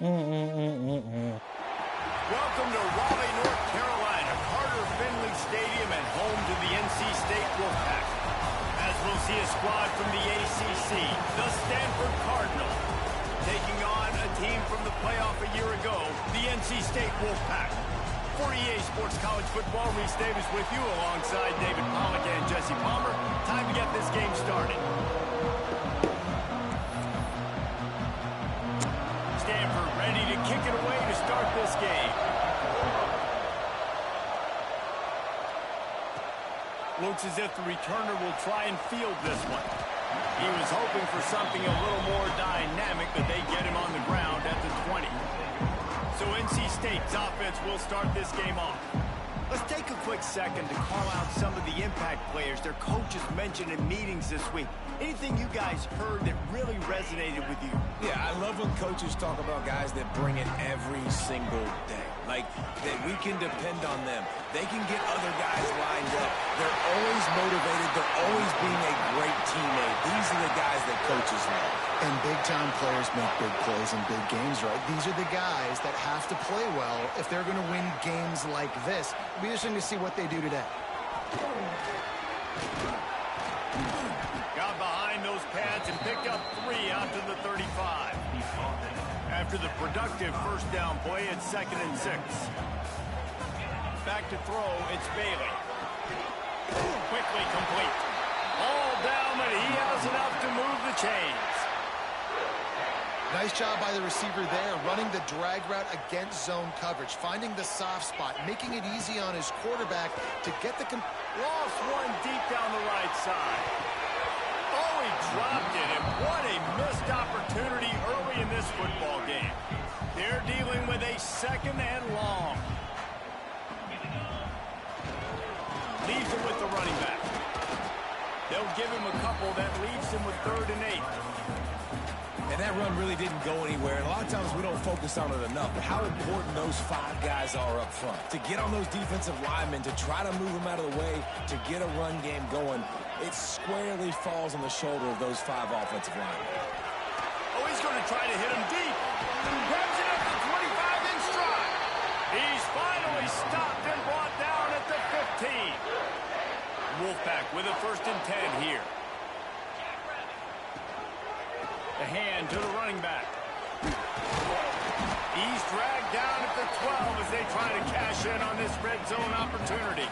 Welcome to Raleigh, North Carolina, Carter Finley Stadium, and home to the NC State Wolfpack. As we'll see a squad from the ACC, the Stanford Cardinals, taking on a team from the playoff a year ago, the NC State Wolfpack. For EA Sports College Football, Reese Davis with you alongside David Pollack and Jesse Palmer. Time to get this game started. Stanford ready to kick it away to start this game. Looks as if the returner will try and field this one. He was hoping for something a little more dynamic, but they get him on the ground at the 20. So NC State's offense will start this game off. Let's take a quick second to call out some of the impact players their coaches mentioned in meetings this week. Anything you guys heard that really resonated with you? Yeah, I love when coaches talk about guys that bring it every single day. Like, that we can depend on them. They can get other guys lined up. They're always motivated. They're always being a great teammate. These are the guys that coaches love. And big-time players make big plays in big games, right? These are the guys that have to play well if they're going to win games like this. It'll be interesting to see what they do today. Got behind those pads and picked up 3 out to the 35. After the productive first down play, it's 2nd and 6. Back to throw, it's Bailey. Quickly complete. All down, but he has enough to move the chains. Nice job by the receiver there, running the drag route against zone coverage, finding the soft spot, making it easy on his quarterback to get the... Lost one deep down the right side. Oh, he dropped it, and what a missed opportunity early in this football game. They're dealing with a 2nd and long. Leaves him with the running back. They'll give him a couple that leaves him with 3rd and 8. And that run really didn't go anywhere. And a lot of times we don't focus on it enough. But how important those 5 guys are up front. To get on those defensive linemen, to try to move them out of the way, to get a run game going, it squarely falls on the shoulder of those 5 offensive linemen. Oh, he's going to try to hit him deep. Grabs it up to 25 in stride. He's finally stopped and brought down at the 15. Wolfpack with a 1st and 10 here. The hand to the running back. He's dragged down at the 12 as they try to cash in on this red zone opportunity.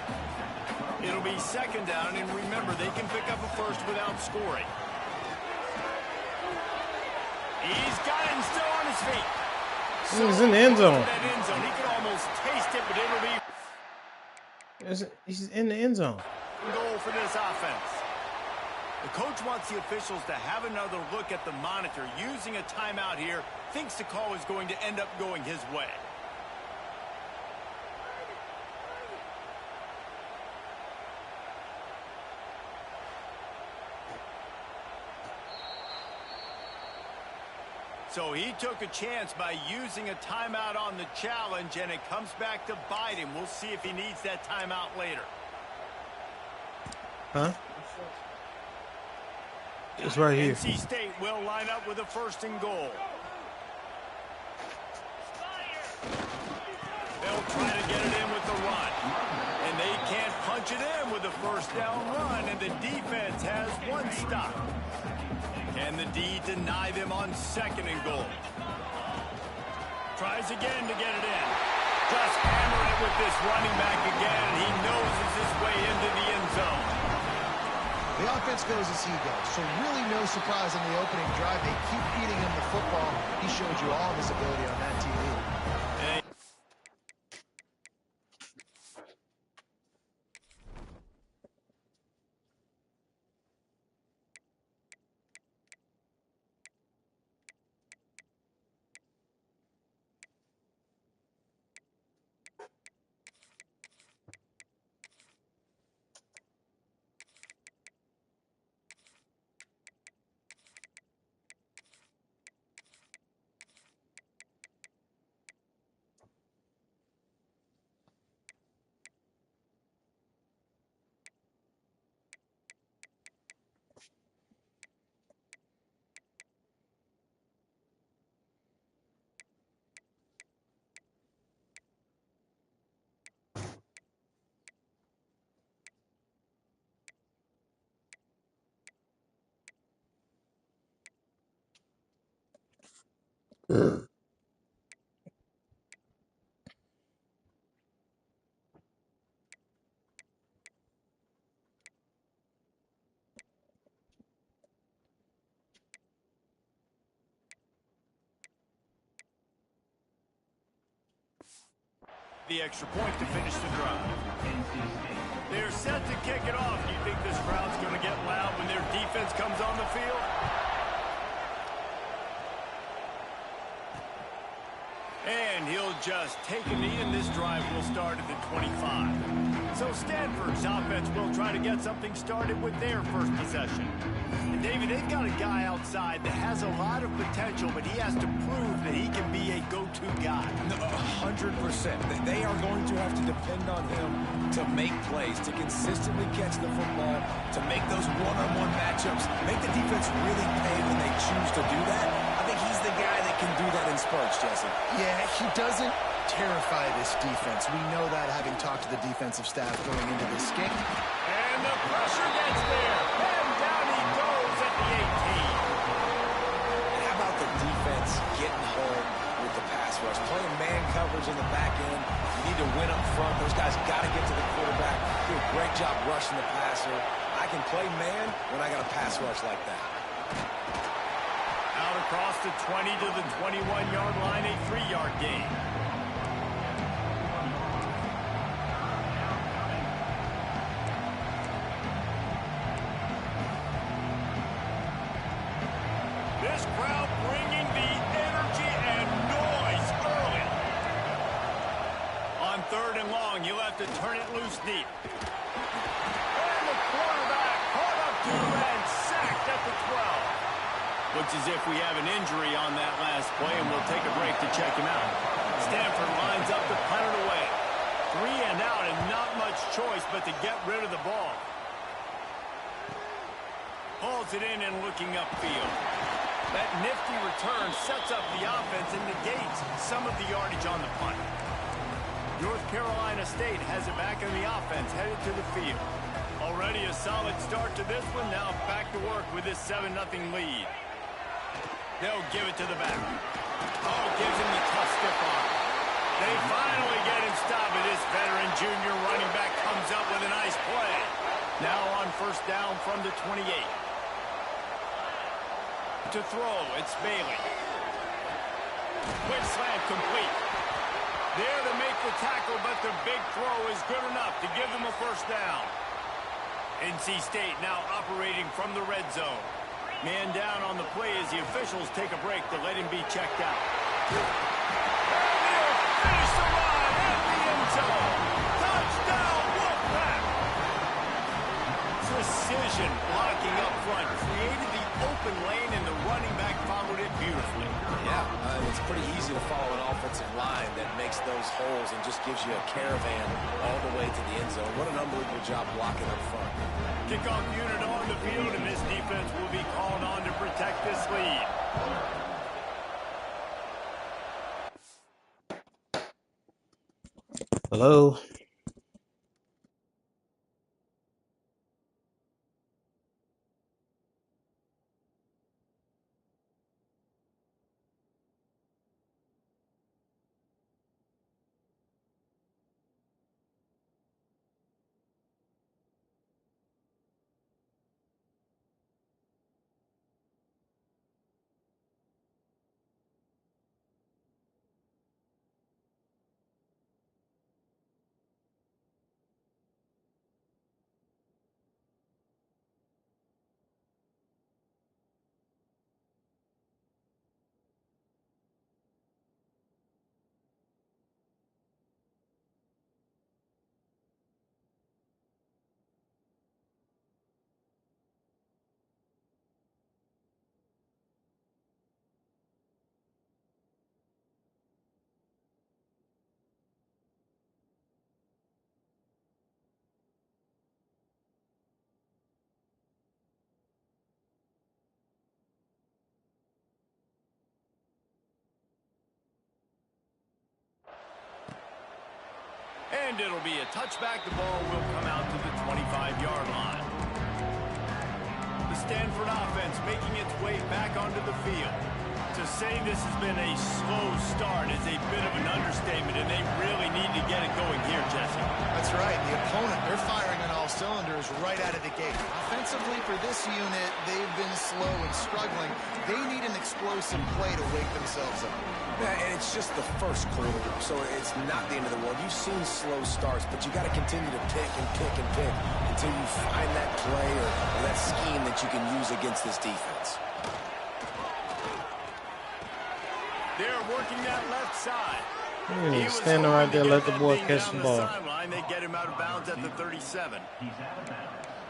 It'll be 2nd down, and remember, they can pick up a 1st without scoring. He's got it and still on his feet. So he's in the end zone. That end zone. He could almost taste it, but it'll be... He's in the end zone. Goal for this offense. The coach wants the officials to have another look at the monitor. Using a timeout here, thinks the call is going to end up going his way. So he took a chance by using a timeout on the challenge, and it comes back to bite him. We'll see if he needs that timeout later. Huh? It's right here. NC State will line up with a 1st and goal. They'll try to get it in with the run. And they can't punch it in with a 1st down run, and the defense has 1 stop. Can the D deny them on 2nd and goal? Tries again to get it in. Just hammer it with this running back again. He noses his way into the end zone. The offense goes as he goes, so really no surprise in the opening drive. They keep feeding him the football. He showed you all of his ability on that TV. The extra point to finish the drive. They're set to kick it off. Do you think this crowd's going to get loud when their defense comes on the field? And he'll just take a knee, and this drive will start at the 25. So Stanford's offense will try to get something started with their first possession. And David, they've got a guy outside that has a lot of potential, but he has to prove that he can be a go-to guy. 100%. They are going to have to depend on him to make plays, to consistently catch the football, to make those one-on-one matchups, make the defense really pay when they choose to do that. I think he's the guy that can do that in spurts, Jesse. Yeah, he doesn't terrify this defense. We know that, having talked to the defensive staff going into this game. And the pressure gets there. And down he goes at the 18. And how about the defense getting home with the pass rush? Playing man coverage in the back end. You need to win up front. Those guys got to get to the quarterback. Do a great job rushing the passer. I can play man when I got a pass rush like that. Out across the 20 to the 21-yard line, a 3-yard gain. This crowd bringing the energy and noise early. On 3rd and long, you'll have to turn it loose deep. And the quarterback caught up to and sacked at the 12. Looks as if we have an injury on that last play, and we'll take a break to check him out. Stanford lines up to punt it away. 3 and out, and not much choice but to get rid of the ball. Pulls it in and looking upfield. That nifty return sets up the offense and negates some of the yardage on the punt. North Carolina State has it back in the offense, headed to the field. Already a solid start to this one. Now back to work with this 7-0 lead. They'll give it to the back. Oh, gives him the tough stiff arm. They finally get him stopped, but this veteran junior running back comes up with a nice play. Now on 1st down from the 28. To throw, it's Bailey. Quick slant complete. There to make the tackle, but the big throw is good enough to give them a 1st down. NC State now operating from the red zone. Man down on the play as the officials take a break to let him be checked out. And he'll finish the run at the end zone. Touchdown, Wolfpack! Precision blocking up front created the open lane, and the running back followed it beautifully. Yeah, it's pretty easy to follow an offensive line that makes those holes and just gives you a caravan all the way to the end zone. What an unbelievable job blocking up front. Kickoff unit on the field, and this defense will be called on to protect this lead. Hello. And it'll be a touchback. The ball will come out to the 25-yard line. The Stanford offense making its way back onto the field. To To say this has been a slow start is a bit of an understatement, and they really need to get it going here, Jesse. That's right. The opponent, they're firing on all cylinders right out of the gate. Offensively for this unit, they've been slow and struggling. They need an explosive play to wake themselves up. Yeah, and it's just the first quarter, so it's not the end of the world. You've seen slow starts, but you got to continue to pick and pick and pick until you find that play or that scheme that you can use against this defense. They're working that left side. He was standing right there, let the boy catch the ball. They get him out of bounds at the 37.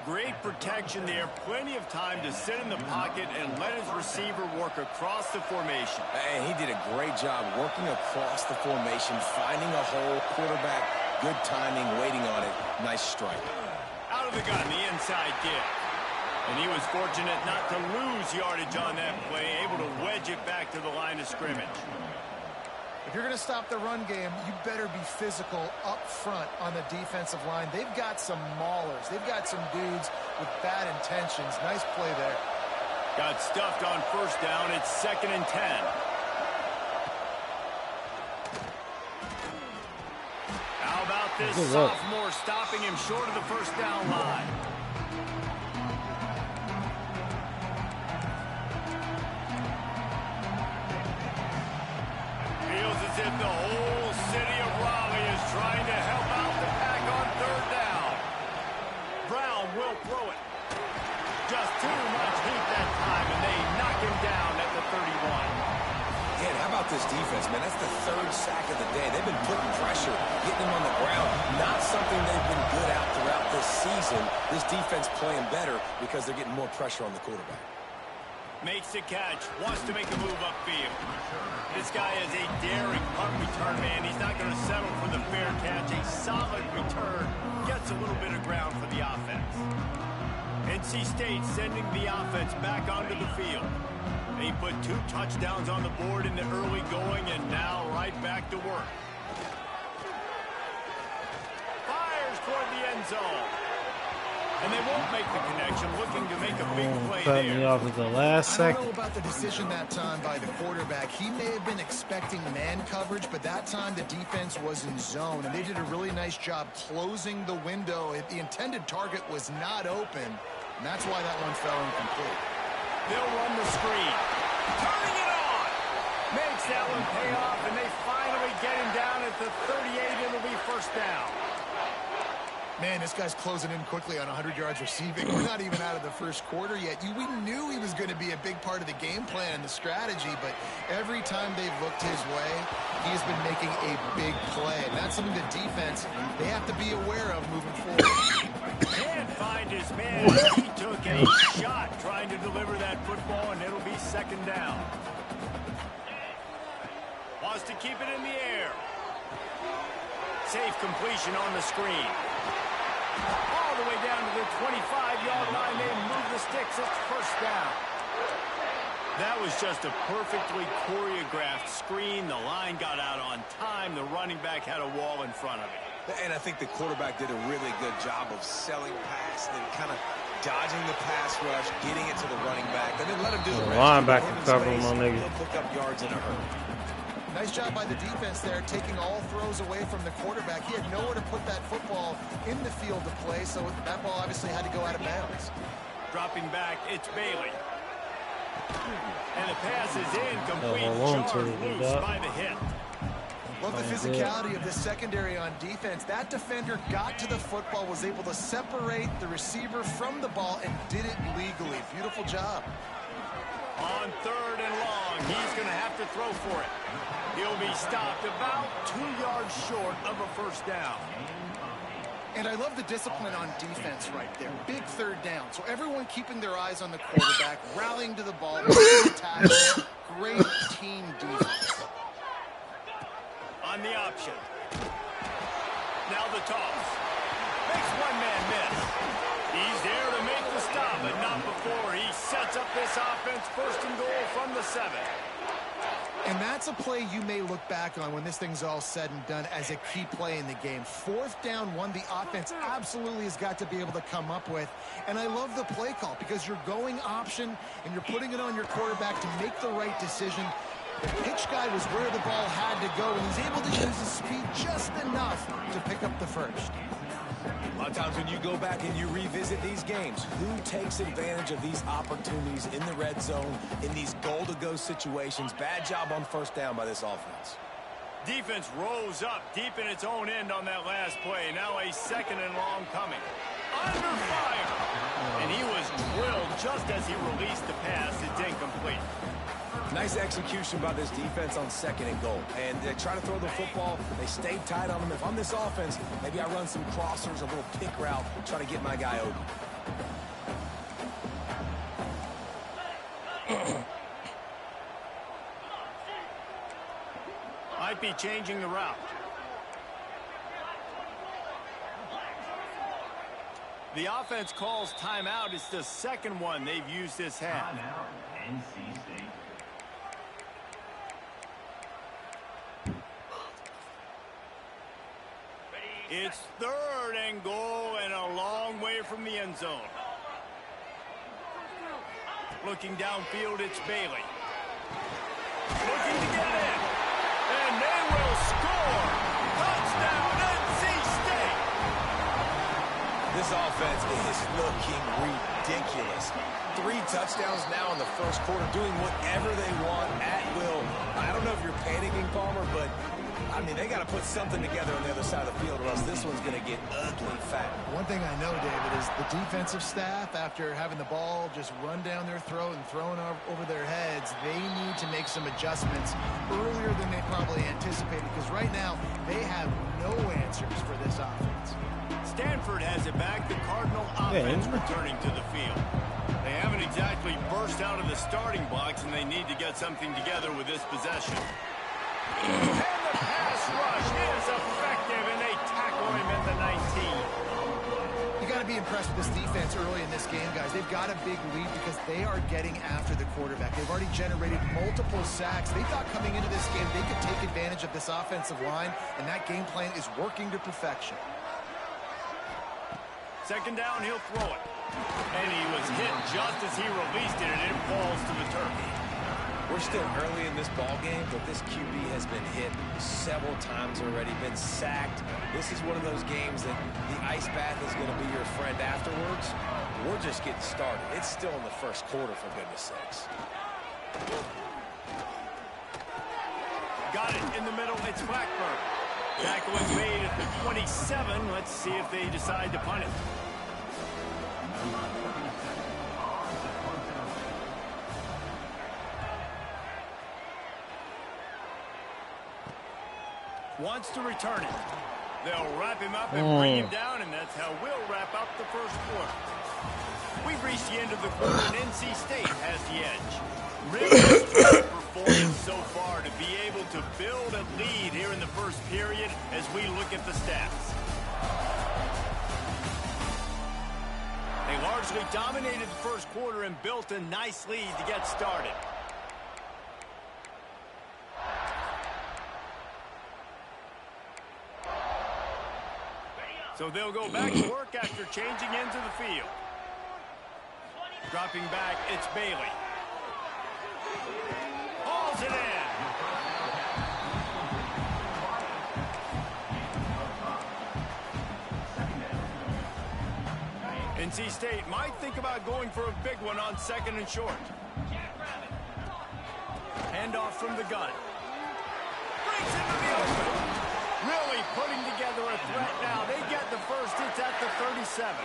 Great protection there. Plenty of time to sit in the pocket and let his receiver work across the formation. And he did a great job working across the formation, finding a hole, quarterback, good timing, waiting on it. Nice strike. Out of the gun, the inside give. And he was fortunate not to lose yardage on that play, able to wedge it back to the line of scrimmage. If you're going to stop the run game, you better be physical up front on the defensive line. They've got some maulers. They've got some dudes with bad intentions. Nice play there. Got stuffed on first down. It's 2nd and 10. How about this sophomore stopping him short of the first down line? As if the whole city of Raleigh is trying to help out the pack on 3rd down. Brown will throw it. Just too much heat that time, and they knock him down at the 31. Yeah, how about this defense, man? That's the 3rd sack of the day. They've been putting pressure, getting him on the ground. Not something they've been good at throughout this season. This defense playing better because they're getting more pressure on the quarterback. Makes the catch, wants to make a move upfield. This guy is a daring punt return man. He's not going to settle for the fair catch. A solid return gets a little bit of ground for the offense. NC State sending the offense back onto the field. They put 2 touchdowns on the board in the early going, and now right back to work. Fires toward the end zone. And they won't make the connection, looking to make a big play Cut there. me off at the last I don't second. know about the decision that time by the quarterback. He may have been expecting man coverage, but that time the defense was in zone, and they did a really nice job closing the window. The intended target was not open, and that's why that one fell incomplete. They'll run the screen. Turning it on. Makes that one pay off, and they finally get him down at the 38. It'll be 1st down. Man, this guy's closing in quickly on 100 yards receiving. We're not even out of the first quarter yet. We knew he was going to be a big part of the game plan and the strategy, but every time they've looked his way, he has been making a big play. And that's something the defense, they have to be aware of moving forward. Can't find his man. He took a shot trying to deliver that football, and it'll be 2nd down. Wants to keep it in the air. Safe completion on the screen. All the way down to the 25-yard line. They move the sticks. It's 1st down. That was just a perfectly choreographed screen. The line got out on time. The running back had a wall in front of it. And I think the quarterback did a really good job of selling pass and then kind of dodging the pass rush, getting it to the running back, and then let him do the rest. Linebacker covering my nigga. He'll pick up yards in a hurry. Nice job by the defense there, taking all throws away from the quarterback. He had nowhere to put that football in the field to play, so that ball obviously had to go out of bounds. Dropping back, it's Bailey. And the pass is incomplete. Jarred loose by the hit. Love the physicality of the secondary on defense. That defender got to the football, was able to separate the receiver from the ball, and did it legally. Beautiful job. On 3rd and long, he's going to have to throw for it. He'll be stopped about 2 yards short of a 1st down. And I love the discipline on defense right there. Big 3rd down. So everyone keeping their eyes on the quarterback, rallying to the ball, making a tackle. Great team defense. On the option. Now the toss. Makes one man miss. He's there to make the stop, but not before. He sets up this offense 1st and goal from the 7. And that's a play you may look back on when this thing's all said and done as a key play in the game. 4th down, one the offense absolutely has got to be able to come up with. And I love the play call because you're going option and you're putting it on your quarterback to make the right decision. The pitch guy was where the ball had to go, and he's able to use his speed just enough to pick up the first. A lot of times when you go back and you revisit these games, who takes advantage of these opportunities in the red zone, in these goal-to-go situations? Bad job on 1st down by this offense. Defense rose up deep in its own end on that last play. Now a 2nd and long coming. Under fire. And he was drilled just as he released the pass. It's incomplete. Nice execution by this defense on 2nd and goal. And they try to throw the football. They stayed tight on them. If I'm this offense, maybe I run some crossers, a little pick route, try to get my guy open. Might be changing the route. The offense calls timeout. It's the 2nd one they've used this half. NC State. It's 3rd and goal and a long way from the end zone. Looking downfield, it's Bailey. Looking to get it in. And they will score. Touchdown, NC State. This offense is looking ridiculous. 3 touchdowns now in the 1st quarter, doing whatever they want at will. I don't know if you're panicking, Palmer, but I mean, they got to put something together on the other side of the field, or else this one's going to get ugly fat. One thing I know, David, is the defensive staff, after having the ball just run down their throat and thrown over their heads, they need to make some adjustments earlier than they probably anticipated, because right now they have no answers for this offense. Stanford has it back. The Cardinal offense returning to the field. They haven't exactly burst out of the starting blocks, and they need to get something together with this possession. And the pass rush is effective, and they tackle him at the 19. You got to be impressed with this defense early in this game, guys. They've got a big lead because they are getting after the quarterback. They've already generated multiple sacks. They thought coming into this game they could take advantage of this offensive line, and that game plan is working to perfection. 2nd down, he'll throw it. And he was hit just as he released it, and it falls to the turf. We're still early in this ball game, but this QB has been hit several times already, been sacked. This is one of those games that the ice bath is going to be your friend afterwards. We're just getting started. It's still in the 1st quarter, for goodness sakes. Got it in the middle. It's Blackburn. Tackle is made at the 27. Let's see if they decide to punt it. Wants to return it. They'll wrap him up and bring him down, and that's how we'll wrap up the 1st quarter. We've reached the end of the quarter, and NC State has the edge. Really strong performance so far to be able to build a lead here in the 1st period as we look at the stats. They largely dominated the 1st quarter and built a nice lead to get started. So they'll go back to work after changing into the field. Dropping back, it's Bailey. Hauls it in. NC State might think about going for a big one on 2nd and short. Handoff from the gun. Brings it to the open. Really putting together a threat now. They get the first. It's at the 37.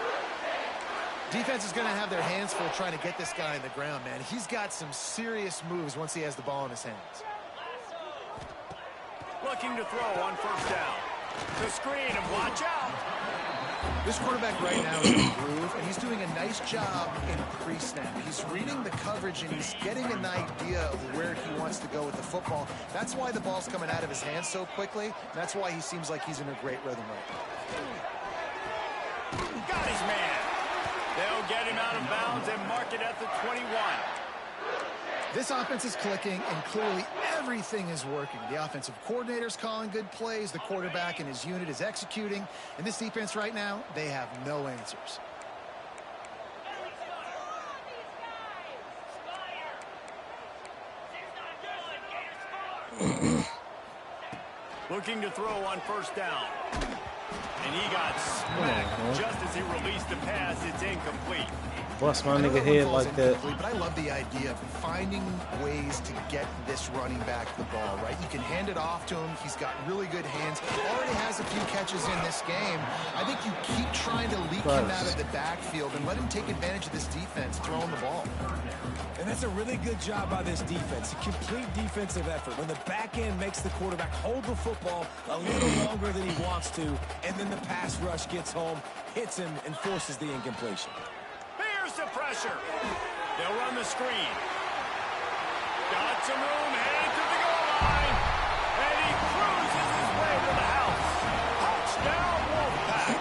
Defense is going to have their hands full trying to get this guy on the ground, man. He's got some serious moves once he has the ball in his hands. Looking to throw on 1st down. The screen, and watch out. This quarterback right now is in the groove, and he's doing a nice job in pre-snap. He's reading the coverage, and he's getting an idea of where he wants to go with the football. That's why the ball's coming out of his hands so quickly. That's why he seems like he's in a great rhythm right now. Got his man. They'll get him out of bounds and mark it at the 21. This offense is clicking, and clearly everything is working. The offensive coordinator's calling good plays. The quarterback and his unit is executing. And this defense right now, they have no answers. Looking to throw on first down. And he got smacked just as he released the pass. It's incomplete. Bust my nigga head like that. But I love the idea of finding ways to get this running back the ball, right? You can hand it off to him. He's got really good hands. Already has a few catches in this game. I think you keep trying to leak him out of the backfield and let him take advantage of this defense throwing the ball. And that's a really good job by this defense. A complete defensive effort. When the back end makes the quarterback hold the football a little longer than he wants to, and then the pass rush gets home, hits him, and forces the incompletion. Here's the pressure. They'll run the screen. Got some room, headed to the goal line. And he cruises his way to the house. Touchdown, Wolfpack.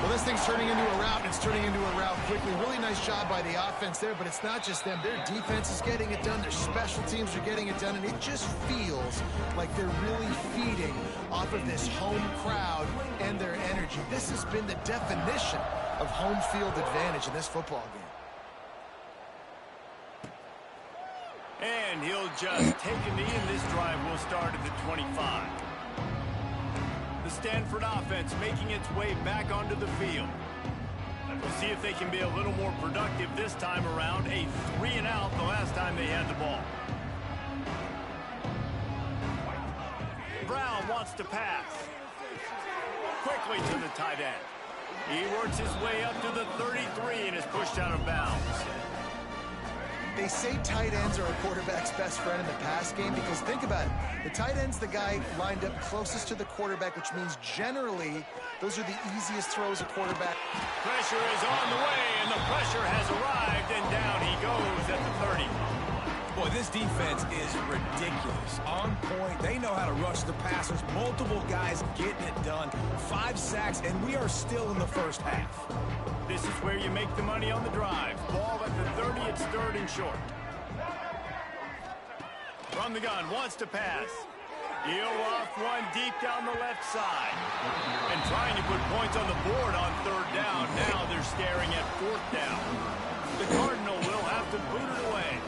Well, this thing's turning into a route, and it's turning into a route quickly. Really nice job by the offense there, but it's not just them. Their defense is getting it done. Their special teams are getting it done, and it just feels like they're really feeding off of this home crowd and their energy. This has been the definition of home field advantage in this football game. And he'll just take a knee, and this drive will start at the 25. The Stanford offense making its way back onto the field. We'll see if they can be a little more productive this time around. A 3-and-out the last time they had the ball. Brown wants to pass. Quickly to the tight end. He works his way up to the 33 and is pushed out of bounds. They say tight ends are a quarterback's best friend in the pass game because think about it. The tight end's the guy lined up closest to the quarterback, which means generally those are the easiest throws a quarterback. Pressure is on the way, and the pressure has arrived, and down he goes at the 30. Boy, this defense is ridiculous. On point. They know how to rush the passers. Multiple guys getting it done. 5 sacks, and we are still in the first half. This is where you make the money on the drive. Ball at the 30, it's third and short. From the gun, wants to pass. He'll off one deep down the left side. And trying to put points on the board on third down. Now they're staring at fourth down. The Cardinal will have to boot it away.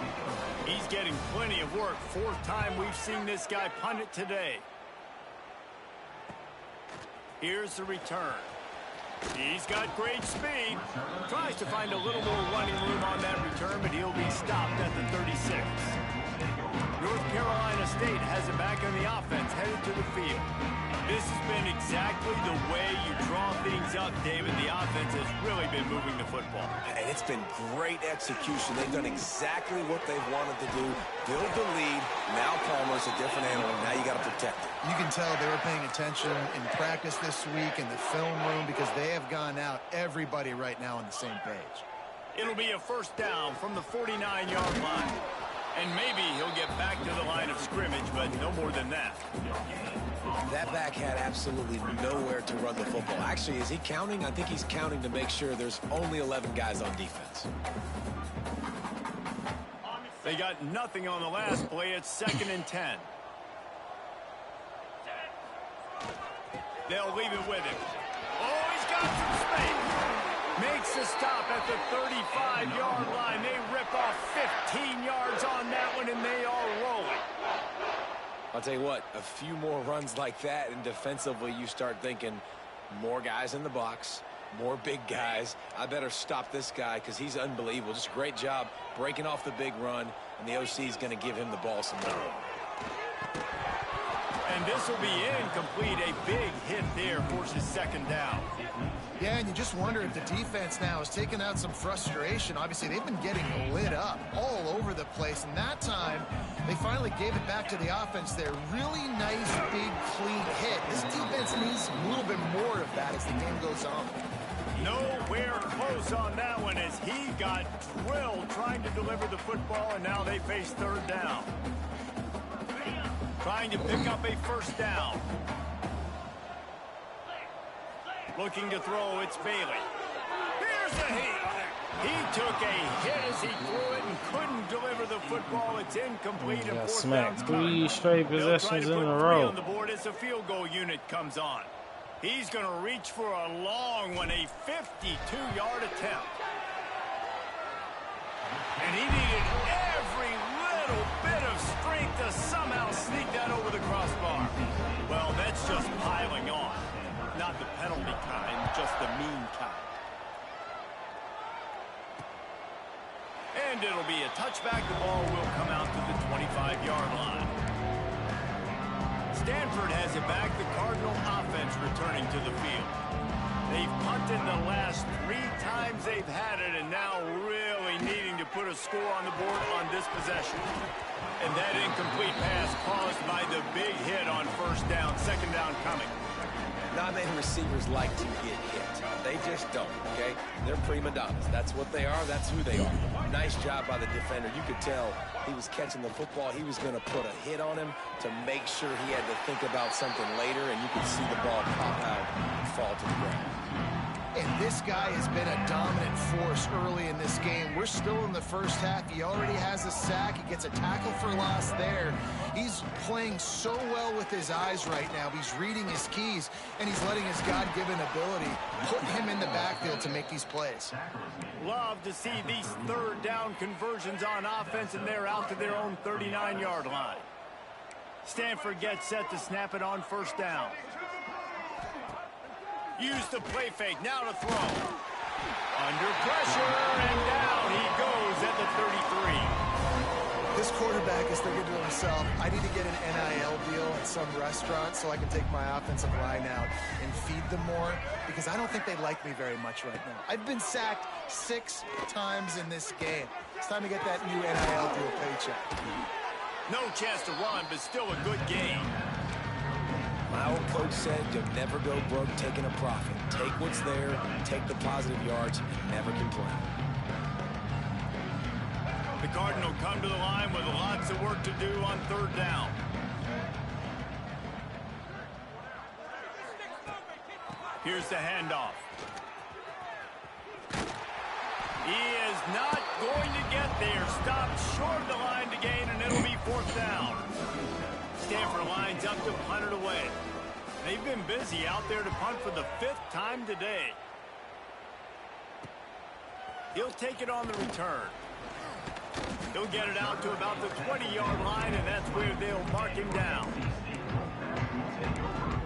He's getting plenty of work. Fourth time we've seen this guy punt it today. Here's the return. He's got great speed. Tries to find a little more running room on that return, but he'll be stopped at the 36. North Carolina State has it back on the offense, headed to the field. This has been exactly the way you draw things up, David. The offense has really been moving the football. And it's been great execution. They've done exactly what they've wanted to do. Build the lead. Now Palmer's a different animal. Now you got to protect it. You can tell they were paying attention in practice this week in the film room because they have gone out, everybody right now on the same page. It'll be a first down from the 49-yard line. And maybe he'll get back to the line of scrimmage, but no more than that. That back had absolutely nowhere to run the football. Actually, is he counting? I think he's counting to make sure there's only 11 guys on defense. They got nothing on the last play. It's 2nd and 10. They'll leave it with him. Oh, he's got some space. Makes a stop at the 35-yard line. They rip off 15 yards on that one, and they are rolling. I'll tell you what, a few more runs like that, and defensively you start thinking more guys in the box, more big guys. I better stop this guy because he's unbelievable. Just a great job breaking off the big run, and the OC is going to give him the ball some more. And this will be incomplete. A big hit there forces 2nd down. Yeah, and you just wonder if the defense now has taken out some frustration. Obviously, they've been getting lit up all over the place. And that time, they finally gave it back to the offense there. Really nice, big, clean hit. This defense needs a little bit more of that as the game goes on. Nowhere close on that one as he got drilled trying to deliver the football, and now they face 3rd down. Trying to pick up a first down. Looking to throw, it's Bailey. Here's the heat. He took a hit as he threw it and couldn't deliver the football. It's incomplete and Got fourth smacked down's 3 coming. straight They'll try possessions to in put a 3 row. on the board as the field goal unit comes on. He's going to reach for a long one, a 52-yard attempt. And he needed every little bit of strength to somehow sneak that over the crossbar. Well, that's just piling on. Not the penalty kind, just the mean kind. And it'll be a touchback. The ball will come out to the 25-yard line. Stanford has it back. The Cardinal offense returning to the field. They've punted the last 3 times they've had it, and now really needing to put a score on the board on this possession. And that incomplete pass caused by the big hit on first down, second down coming. Not many receivers like to get hit. They just don't, okay? They're prima donnas. That's what they are. That's who they are. Nice job by the defender. You could tell he was catching the football. He was going to put a hit on him to make sure he had to think about something later, and you could see the ball pop out and fall to the ground. And this guy has been a dominant force early in this game. We're still in the first half. He already has a sack. He gets a tackle for loss there. He's playing so well with his eyes right now. He's reading his keys, and he's letting his God-given ability put him in the backfield to make these plays. Love to see these third down conversions on offense, and they're out to their own 39-yard line. Stanford gets set to snap it on first down. Use the play fake, now to throw. Under pressure, and down he goes at the 33. This quarterback is thinking to himself, I need to get an NIL deal at some restaurant so I can take my offensive line out and feed them more, because I don't think they like me very much right now. I've been sacked 6 times in this game. It's time to get that new NIL deal paycheck. No chance to run, but still a good game. My old coach said you'll never go broke taking a profit. Take what's there, take the positive yards, and never complain. The Cardinal come to the line with lots of work to do on third down. Here's the handoff. He is not going to get there. Stopped short of the line to gain, and it'll be fourth down. Stanford lines up to punt it away. They've been busy out there to punt for the 5th time today. He'll take it on the return. He'll get it out to about the 20-yard line, and that's where they'll mark him down.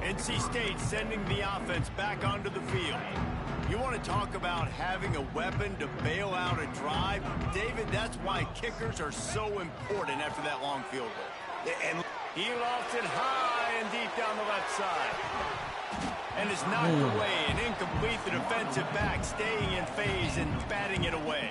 NC State sending the offense back onto the field. You want to talk about having a weapon to bail out a drive? David, that's why kickers are so important after that long field goal. And he lofts it high and deep down the left side. And it's knocked away and incomplete. The defensive back staying in phase and batting it away.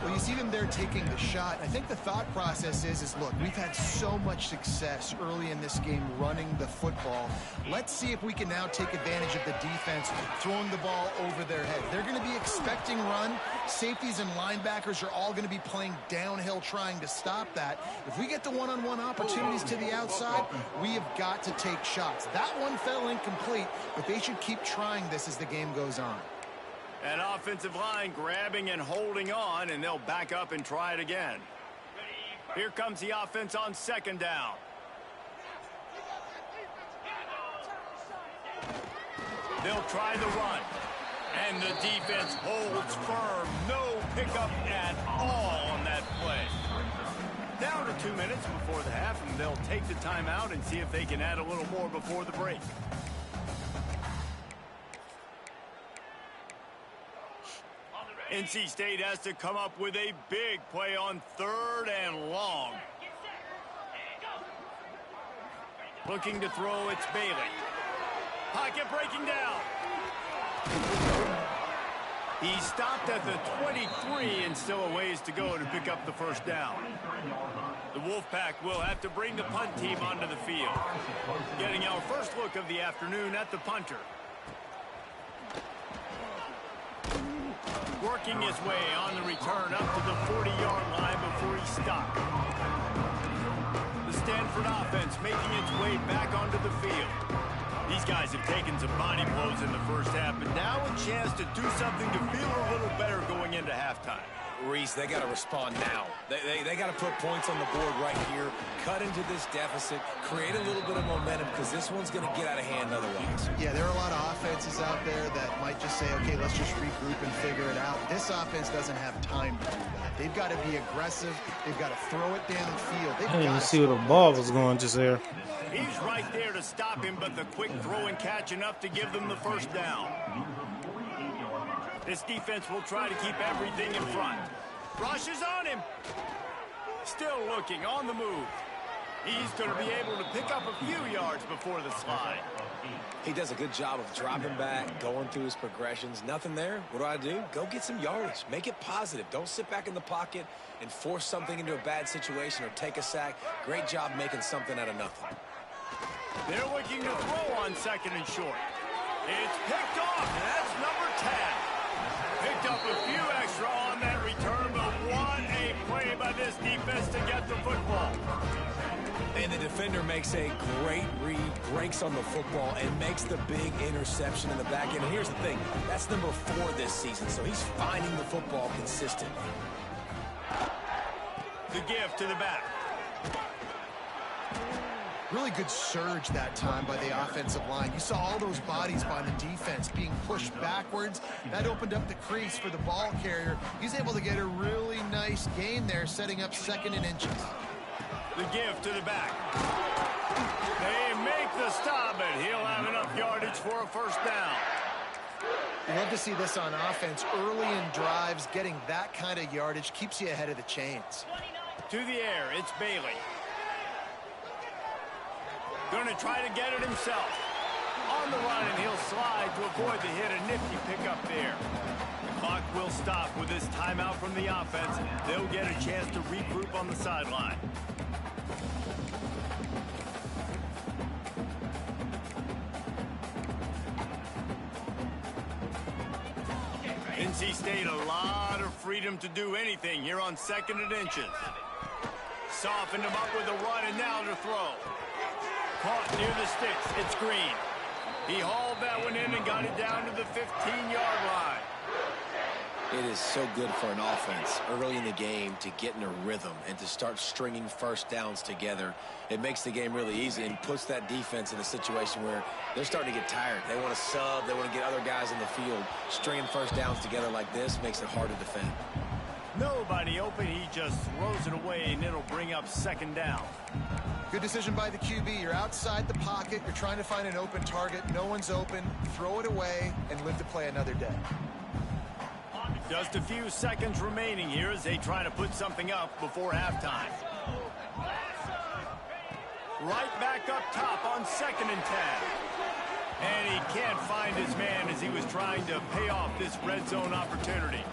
Well, you see them there taking the shot. I think the thought process is look, we've had so much success early in this game running the football. Let's see if we can now take advantage of the defense throwing the ball over their head. They're going to be expecting run. Safeties and linebackers are all going to be playing downhill trying to stop that. If we get the one-on-one opportunities to the outside, we have got to take shots. That one fell incomplete, but they should keep trying this as the game goes on. An offensive line grabbing and holding on, and they'll back up and try it again. Here comes the offense on second down. They'll try the run. And the defense holds firm. No pickup at all on that play. Down to 2 minutes before the half, and they'll take the timeout and see if they can add a little more before the break. NC State has to come up with a big play on third and long. Looking to throw, it's Bailey. Pocket breaking down. He stopped at the 23 and still a ways to go to pick up the first down. The Wolfpack will have to bring the punt team onto the field. Getting our first look of the afternoon at the punter. Working his way on the return up to the 40-yard line before he stopped. The Stanford offense making its way back onto the field. These guys have taken some body blows in the first half, but now a chance to do something to feel a little better going into halftime. Reese, they got to respond now. They got to put points on the board right here, cut into this deficit, create a little bit of momentum, because this one's going to get out of hand otherwise. Yeah, there are a lot of offenses out there that might just say, okay, let's just regroup and figure it out. This offense doesn't have time to do that. They've got to be aggressive. They've got to throw it downfield. I didn't even see where the ball was going just there. He's right there to stop him, but the quick throw and catch enough to give them the first down. This defense will try to keep everything in front. Rush is on him. Still looking, on the move. He's going to be able to pick up a few yards before the slide. He does a good job of dropping back, going through his progressions. Nothing there. What do? Go get some yardage. Make it positive. Don't sit back in the pocket and force something into a bad situation or take a sack. Great job making something out of nothing. They're looking to throw on second and short. It's picked off, and that's number 10. Picked up a few extra on that return, but what a play by this defense to get the football. And the defender makes a great read, breaks on the football, and makes the big interception in the back end. And here's the thing, that's number 4 this season, so he's finding the football consistently. The give to the back. Really good surge that time by the offensive line. You saw all those bodies by the defense being pushed backwards. That opened up the crease for the ball carrier. He's able to get a really nice gain there, setting up second and inches. The give to the back. They make the stop, but he'll have enough yardage for a first down. I love to see this on offense. Early in drives, getting that kind of yardage keeps you ahead of the chains. To the air, it's Bailey. Going to try to get it himself. On the run, and he'll slide to avoid the hit. A nifty pickup there. The clock will stop with this timeout from the offense. They'll get a chance to regroup on the sideline. NC State a lot of freedom to do anything here on second and inches. Softened him up with a run, and now to throw. Caught near the sticks. It's Green. He hauled that one in and got it down to the 15-yard line. It is so good for an offense early in the game to get in a rhythm and to start stringing first downs together. It makes the game really easy and puts that defense in a situation where they're starting to get tired. They want to sub. They want to get other guys in the field. Stringing first downs together like this makes it hard to defend. Nobody open. He just throws it away, and it'll bring up second down. Good decision by the QB. You're outside the pocket. You're trying to find an open target. No one's open. Throw it away and live to play another day. Just a few seconds remaining here as they try to put something up before halftime. Right back up top on second and 10. And he can't find his man as he was trying to pay off this red zone opportunity.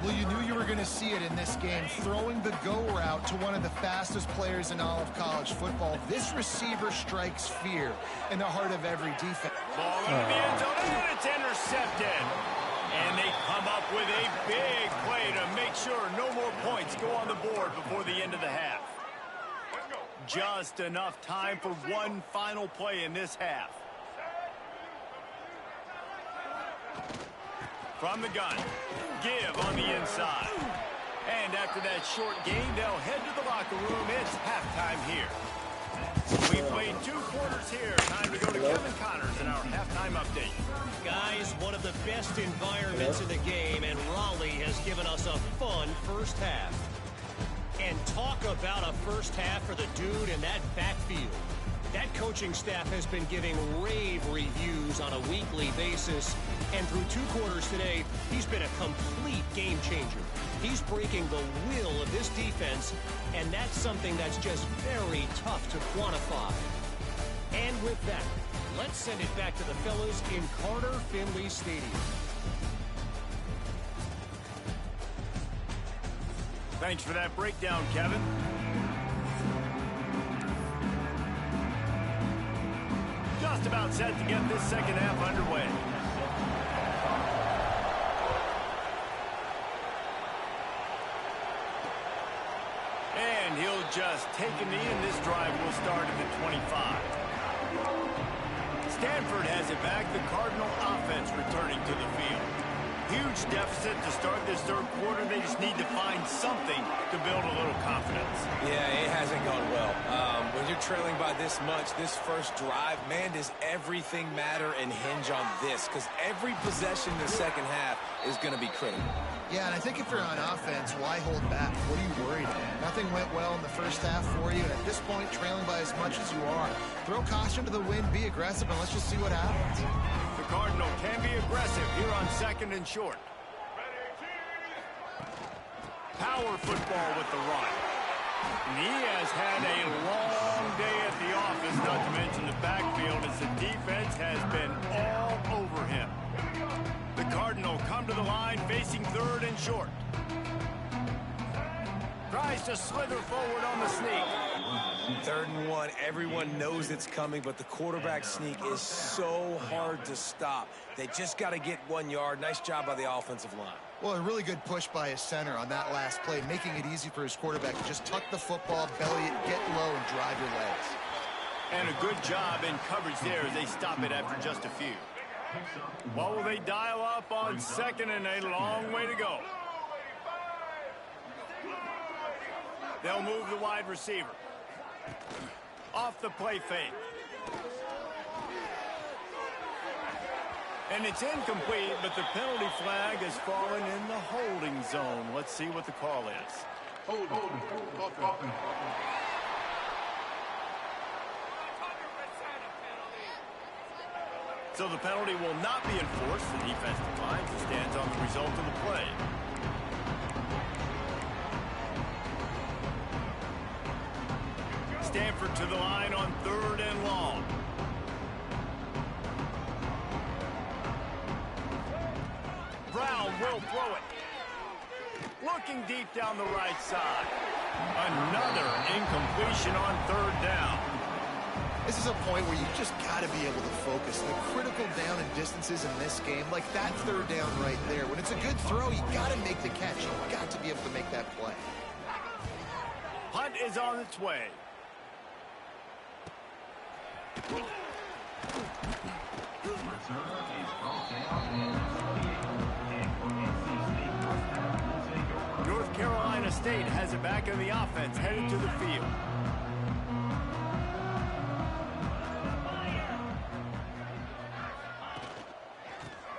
Well, you knew you were going to see it in this game. Throwing the go route to one of the fastest players in all of college football. This receiver strikes fear in the heart of every defense. Ball into the end zone, and it's intercepted. And they come up with a big play to make sure no more points go on the board before the end of the half. Just enough time for one final play in this half. From the gun, give on the inside. And after that short gain, they'll head to the locker room. It's halftime here. We played 2 quarters here. Time to go to Kevin Connors in our halftime update. Guys, one of the best environments in the game, and Raleigh has given us a fun first half. And talk about a first half for the dude in that backfield. That coaching staff has been giving rave reviews on a weekly basis. And through 2 quarters today, he's been a complete game changer. He's breaking the will of this defense, and that's something that's just very tough to quantify. And with that, let's send it back to the fellas in Carter Finley Stadium. Thanks for that breakdown, Kevin. Just about set to get this second half underway. And he'll just take a knee, and this drive will start at the 25. back, the Cardinal offense returning to the field. Huge deficit to start this third quarter. They just need to find something to build a little confidence. Yeah, it hasn't gone well. When you're trailing by this much, this first drive, man, does everything matter and hinge on this, because every possession in the second half is going to be critical. Yeah, and I think if you're on offense, why hold back? What are you worried about? Nothing went well in the first half for you, and at this point, trailing by as much as you are. Throw caution to the wind, be aggressive, and let's just see what happens. The Cardinal can be aggressive here on 2nd and short. Power football with the run. And he has had a long day at the office, not to mention the backfield, as the defense has been all over him. The Cardinal come to the line facing 3rd and short. Tries to slither forward on the sneak. 3rd and 1, everyone knows it's coming, but the quarterback sneak is so hard to stop. They just got to get 1 yard. Nice job by the offensive line. Well, a really good push by his center on that last play, making it easy for his quarterback to just tuck the football, belly it, get low, and drive your legs. And a good job in coverage there as they stop it after just a few. What will they dial up on 2nd and a long way to go? They'll move the wide receiver. Off the play fake. And it's incomplete, but the penalty flag has fallen in the holding zone. Let's see what the call is. So the penalty will not be enforced. The defense declines and stands on the result of the play. Stanford to the line on 3rd and long. Brown will throw it. Looking deep down the right side. Another incompletion on 3rd down. This is a point where you just got to be able to focus. The critical down and distances in this game, like that 3rd down right there. When it's a good throw, you got to make the catch. You've got to be able to make that play. Punt is on its way. North Carolina State has it back in the offense, headed to the field.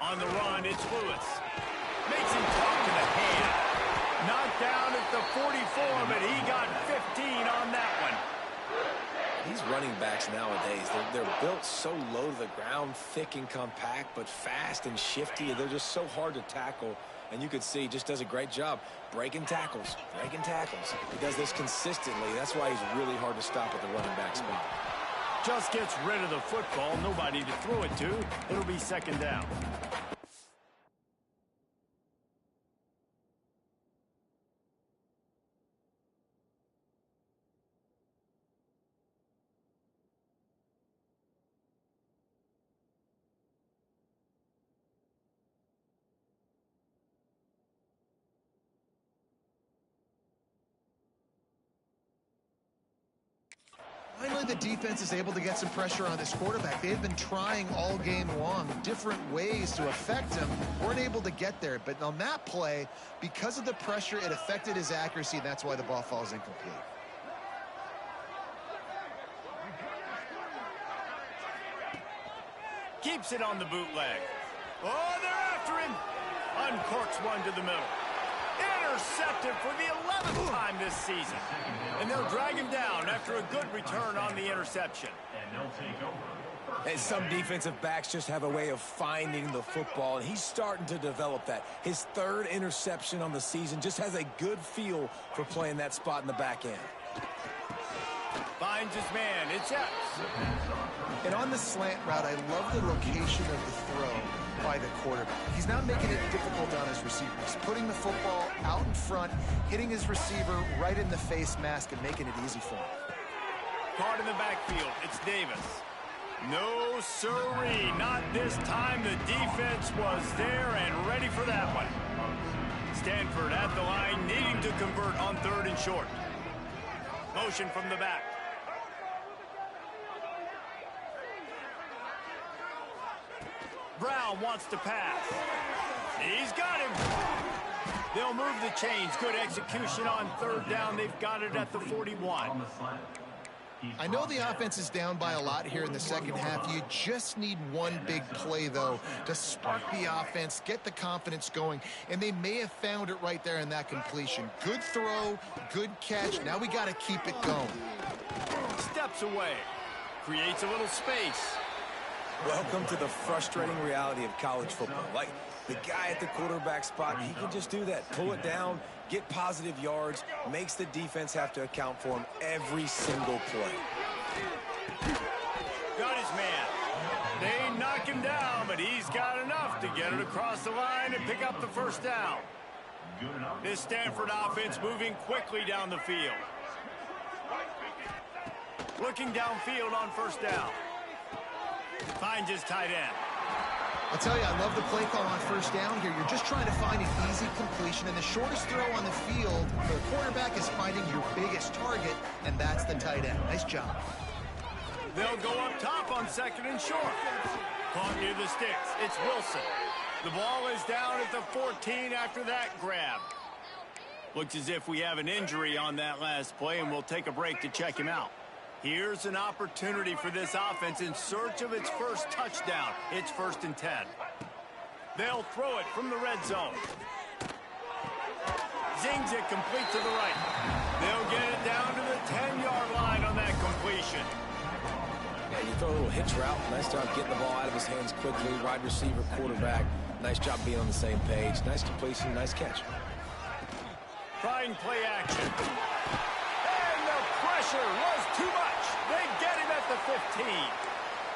On the run, it's Lewis. Makes him talk to the hand. Knocked down at the 44, but he got 15 on that one. These running backs nowadays, they're built so low to the ground, thick and compact, but fast and shifty. They're just so hard to tackle. And you could see he just does a great job breaking tackles, breaking tackles. He does this consistently. That's why he's really hard to stop at the running back spot. Just gets rid of the football, nobody to throw it to. It'll be 2nd down. Finally, the defense is able to get some pressure on this quarterback. They had been trying all game long different ways to affect him. Weren't able to get there. But on that play, because of the pressure, it affected his accuracy, and that's why the ball falls incomplete. Keeps it on the bootleg. Oh, they're after him. Uncorks one to the middle. Intercepted for the 11th time this season. And they'll drag him down after a good return on the interception. And they'll take over. And some defensive backs just have a way of finding the football, and he's starting to develop that. His 3rd interception on the season, just has a good feel for playing that spot in the back end. Finds his man. It's Epps. And on the slant route, I love the location of the throw by the quarterback. He's not making it difficult on his receiver. He's putting the football out in front, hitting his receiver right in the face mask and making it easy for him. Caught in the backfield. It's Davis. No siree. Not this time. The defense was there and ready for that one. Stanford at the line, needing to convert on 3rd and short. Motion from the back. Brown wants to pass. He's got him. They'll move the chains. Good execution on third down. They've got it at the 41. I know the offense is down by a lot here in the second half. You just need one big play, though, to spark the offense, get the confidence going, and they may have found it right there in that completion. Good throw, good catch. Now we got to keep it going. Steps away. Creates a little space. Welcome to the frustrating reality of college football. Like, the guy at the quarterback spot, he can just do that. Pull it down, get positive yards, makes the defense have to account for him every single play. Got his man. They knock him down, but he's got enough to get it across the line and pick up the first down. This Stanford offense moving quickly down the field. Looking downfield on first down. Finds his tight end. I'll tell you, I love the play call on first down here. You're just trying to find an easy completion, and the shortest throw on the field for the quarterback is finding your biggest target, and that's the tight end. Nice job. They'll go up top on second and short. Caught near the sticks. It's Wilson. The ball is down at the 14 after that grab. Looks as if we have an injury on that last play, and we'll take a break to check him out. Here's an opportunity for this offense in search of its first touchdown. It's 1st and 10. They'll throw it from the red zone. Zings it complete to the right. They'll get it down to the 10-yard line on that completion. Yeah, you throw a little hitch route. Nice job getting the ball out of his hands quickly. Wide receiver, quarterback. Nice job being on the same page. Nice completion, nice catch. Trying play action. Pressure was too much. They get him at the 15.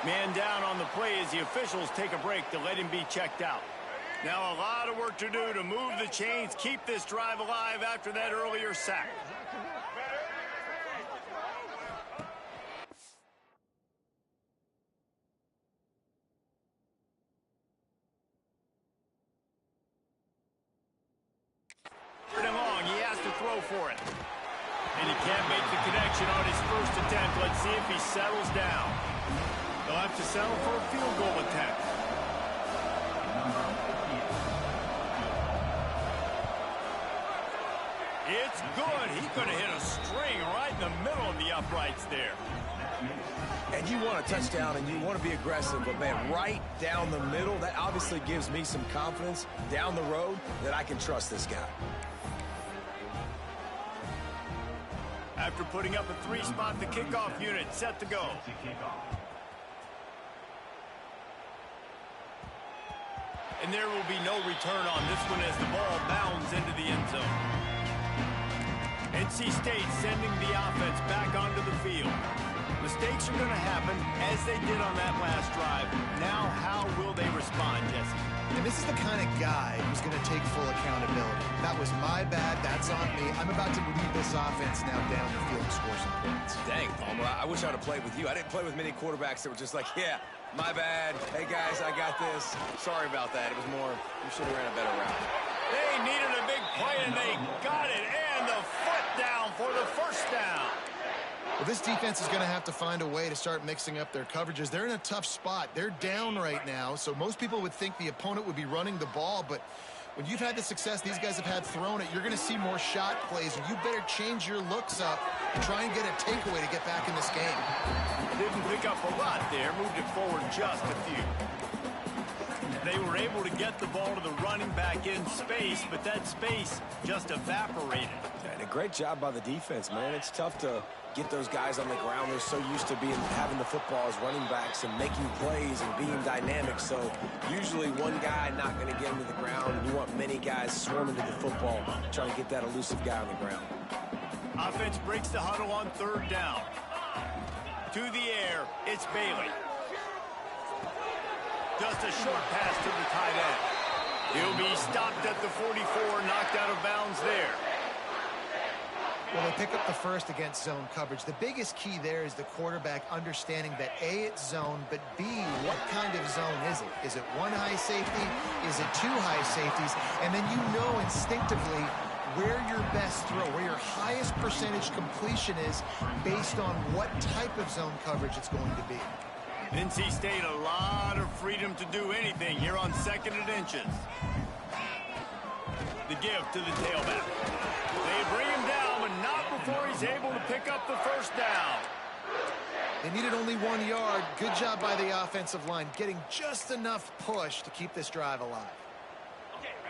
Man down on the play as the officials take a break to let him be checked out. Now a lot of work to do to move the chains, keep this drive alive after that earlier sack. Third and long, he has to throw for it. And he can't make the connection on his first attempt. Let's see if he settles down. They'll have to settle for a field goal attempt. It's good. He could have hit a string right in the middle of the uprights there. And you want a touchdown and you want to be aggressive, but man, right down the middle, that obviously gives me some confidence down the road that I can trust this guy. After putting up a 3-spot, the kickoff unit set to go. And there will be no return on this one as the ball bounds into the end zone. NC State sending the offense back onto the field. Mistakes are going to happen as they did on that last drive. Now, how will they respond, Jesse? And this is the kind of guy who's going to take full accountability. That was my bad. That's on me. I'm about to lead this offense now down the field and score some points. Dang, Palmer, I wish I would have played with you. I didn't play with many quarterbacks that were just like, yeah, my bad. Hey, guys, I got this. Sorry about that. It was more, you should have ran a better route. They needed a big play, and they got it. And the foot down for the first down. Well, this defense is going to have to find a way to start mixing up their coverages. They're in a tough spot. They're down right now, so most people would think the opponent would be running the ball, but when you've had the success these guys have had throwing it, you're going to see more shot plays, and you better change your looks up and try and get a takeaway to get back in this game. Didn't pick up a lot there, moved it forward just a few. They were able to get the ball to the running back in space, but that space just evaporated. And a great job by the defense, man. It's tough to get those guys on the ground. They're so used to having the football as running backs and making plays and being dynamic. So usually one guy not going to get him to the ground, and you want many guys swarming to the football, trying to get that elusive guy on the ground. Offense breaks the huddle on third down. To the air, it's Bailey. Just a short pass to the tight end. He'll be stopped at the 44, knocked out of bounds there. Well, they pick up the first against zone coverage. The biggest key there is the quarterback understanding that A, it's zone, but B, what kind of zone is it? Is it one high safety? Is it two high safeties? And then you know instinctively where your best throw, where your highest percentage completion is based on what type of zone coverage it's going to be. NC State a lot of freedom to do anything here on 2nd and inches. The give to the tailback. They bring him down, but not before he's able to pick up the first down. They needed only 1 yard. Good job by the offensive line, getting just enough push to keep this drive alive.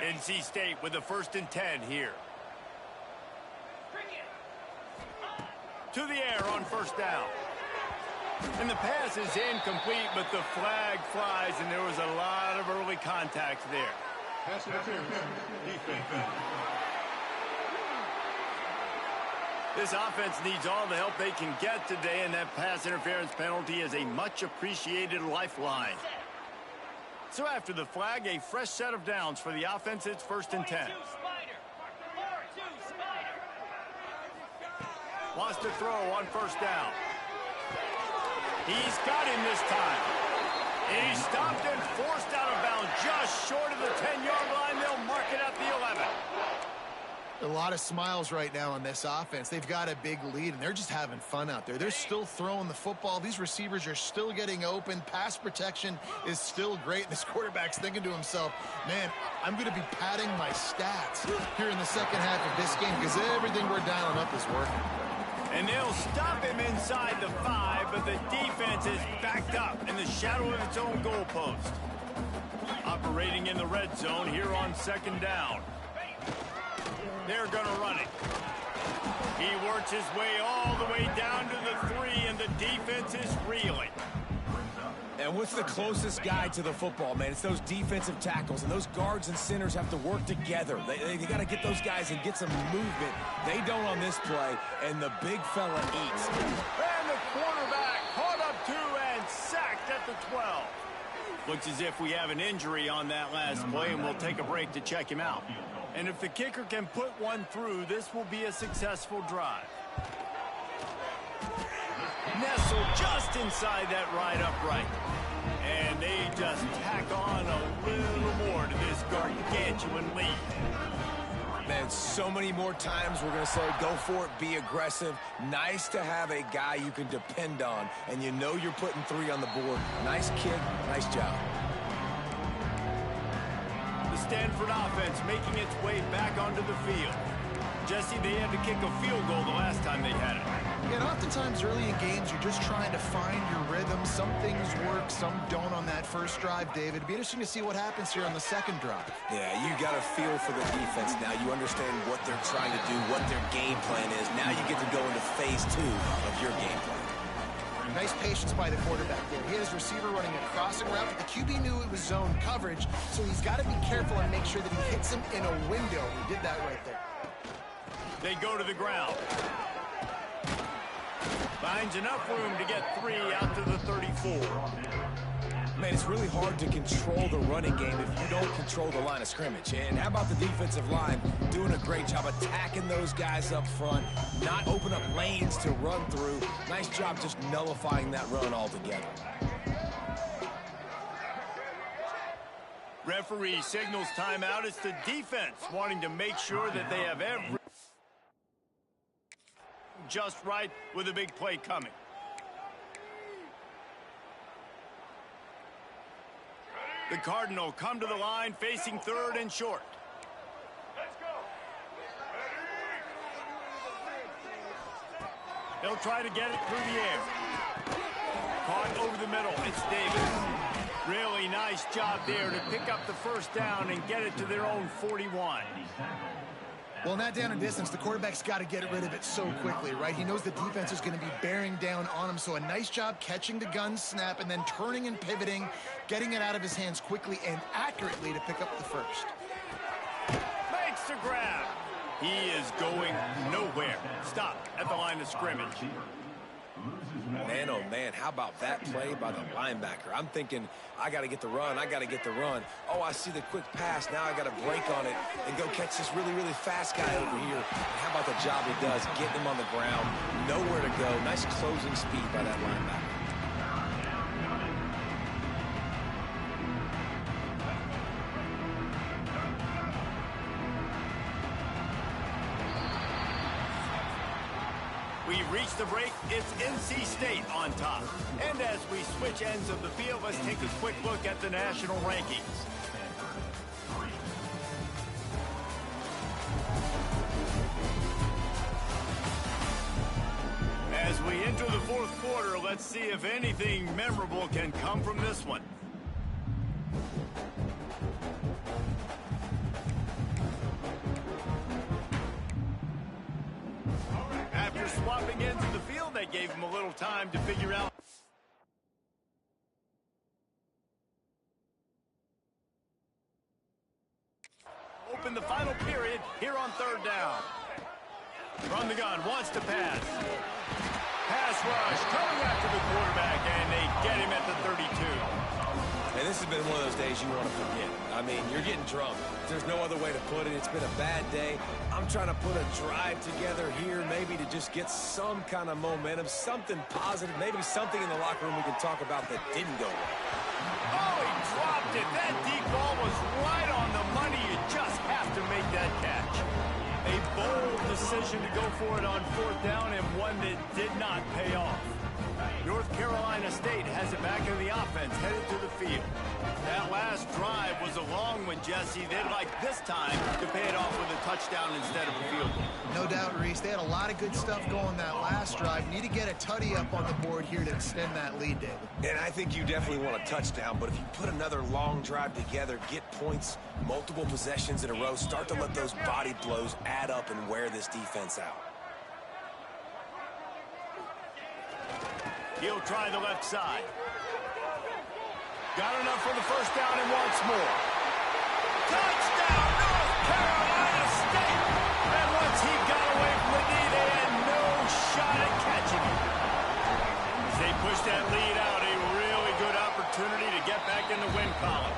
NC State with a 1st and 10 here. To the air on 1st down. And the pass is incomplete, but the flag flies, and there was a lot of early contact there. Pass interference. Defense. This offense needs all the help they can get today, and that pass interference penalty is a much-appreciated lifeline. So after the flag, a fresh set of downs for the offense. It's 1st and 10. Wants to throw on 1st down. He's got him this time. And he's stopped and forced out of bounds just short of the 10-yard line. They'll mark it at the 11. A lot of smiles right now on this offense. They've got a big lead, and they're just having fun out there. They're still throwing the football. These receivers are still getting open. Pass protection is still great. And this quarterback's thinking to himself, man, I'm going to be padding my stats here in the second half of this game because everything we're dialing up is working. And they'll stop him inside the 5, but the defense is backed up in the shadow of its own goalpost. Operating in the red zone here on 2nd down. They're going to run it. He works his way all the way down to the 3, and the defense is reeling. And what's the closest guy to the football, man? It's those defensive tackles, and those guards and centers have to work together. They got to get those guys and get some movement. They don't on this play, and the big fella eats. And the quarterback caught up 2 and sacked at the 12. Looks as if we have an injury on that last play, and we'll take a break to check him out. And if the kicker can put one through, this will be a successful drive. Nestled just inside that right upright. And they just tack on a little more to this gargantuan lead. Man, so many more times we're going to say, go for it, be aggressive. Nice to have a guy you can depend on, and you know you're putting 3 on the board. Nice kid, nice job. The Stanford offense making its way back onto the field. Jesse, they had to kick a field goal the last time they had it. And oftentimes early in games, you're just trying to find your rhythm. Some things work, some don't on that first drive, David. It'd be interesting to see what happens here on the second drive. Yeah, you got a feel for the defense now. You understand what they're trying to do, what their game plan is. Now you get to go into phase 2 of your game plan. Nice patience by the quarterback there. He had his receiver running a crossing route, but the QB knew it was zone coverage, so he's got to be careful and make sure that he hits him in a window. He did that right there. They go to the ground. Finds enough room to get 3 out to the 34. Man, it's really hard to control the running game if you don't control the line of scrimmage. And how about the defensive line doing a great job attacking those guys up front, not open up lanes to run through. Nice job just nullifying that run altogether. Referee signals timeout. It's the defense wanting to make sure that they have every just right with a big play coming. The Cardinal come to the line facing 3rd and short. Let's go. They'll try to get it through the air. Caught over the middle. It's Davis. Really nice job there to pick up the first down and get it to their own 41. Well, in that down and distance, the quarterback's got to get rid of it so quickly, right? He knows the defense is going to be bearing down on him, so a nice job catching the gun snap and then turning and pivoting, getting it out of his hands quickly and accurately to pick up the first. Makes the grab. He is going nowhere. Stop at the line of scrimmage. Man, oh man, how about that play by the linebacker? I'm thinking, I got to get the run, I got to get the run. Oh, I see the quick pass, now I got to break on it and go catch this really, really fast guy over here. And how about the job he does, getting him on the ground, nowhere to go. Nice closing speed by that linebacker. we reach the break, it's NC State on top. And as we switch ends of the field, let's take a quick look at the national rankings. As we enter the fourth quarter, let's see if anything memorable can come from this one. After swapping into the field, they gave him a little time to figure out. Open the final period here on third down. From the gun, wants to pass. Pass rush, coming after the quarterback, and they get him at the 32. And this has been one of those days you want to forget. I mean, you're getting drunk. There's no other way to put it. It's been a bad day. I'm trying to put a drive together here, maybe to just get some kind of momentum, something positive, maybe something in the locker room we can talk about that didn't go well. Oh, he dropped it. That deep ball was right on the money. You just have to make that catch. A bold decision to go for it on fourth down, and one that did not pay off. North Carolina State has it back in the offense, headed to the field. That last drive was a long one, Jesse. They'd like this time to pay it off with a touchdown instead of a field goal. No doubt, Reese. They had a lot of good stuff going that last drive. Need to get a tutty up on the board here to extend that lead, David. And I think you definitely want a touchdown, but if you put another long drive together, get points, multiple possessions in a row, start to let those body blows add up and wear this defense out. He'll try the left side. Got enough for the first down and wants more. Touchdown, North Carolina State! And once he got away from the knee, they had no shot at catching him. As they push that lead out, a really good opportunity to get back in the win column.